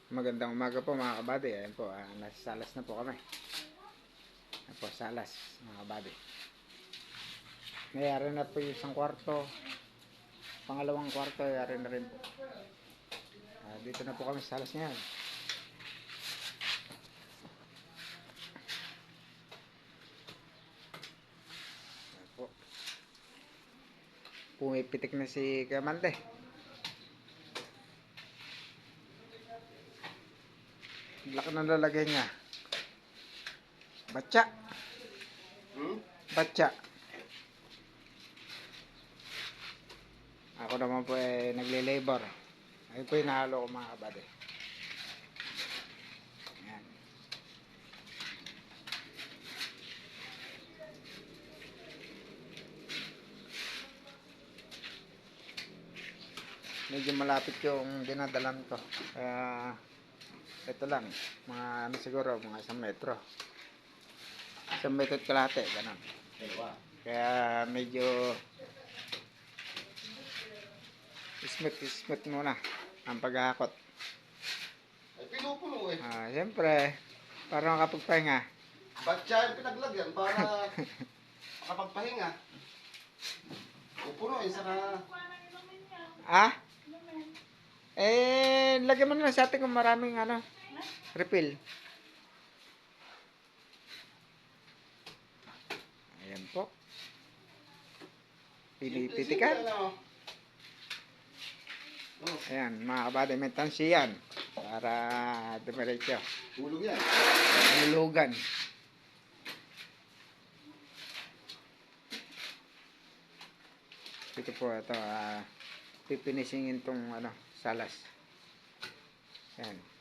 Magandang umaga po mga kabady. Ayan po, nasa salas na po kami. Ayan po, salas mga kabady. Nayari na po yung isang kwarto. Pangalawang kwarto, nayari na rin po. Dito na po kami sa salas ngayon. Ayan po. Pumipitik na si Kamante. Laki ng lalagay niya. Batya. Batya. Ako naman po nagle-labor. Ayun po yung nahalo ko mga kabady. Ayan. Medyo malapit yung dinadalan ko. Kaya ito lang, mga ano siguro, mga 1 metro. 1 metro at kalahati, ganun. Kaya medyo smooth muna ang paghahakot. Ay, pinupuno eh. Siyempre, para makapagpahinga. Ba't siya yung pinaglagyan para makapagpahinga? Pupuno eh, saka... Lagyan mo na sa atin kung maraming refill. Ayan po. Pinipitikan. Ayan, mga kabady, may tansi yan. Para dumiretso. Tulog yan. Nulugan. Ito po, ito, pipinisingin tong salas. Ayan.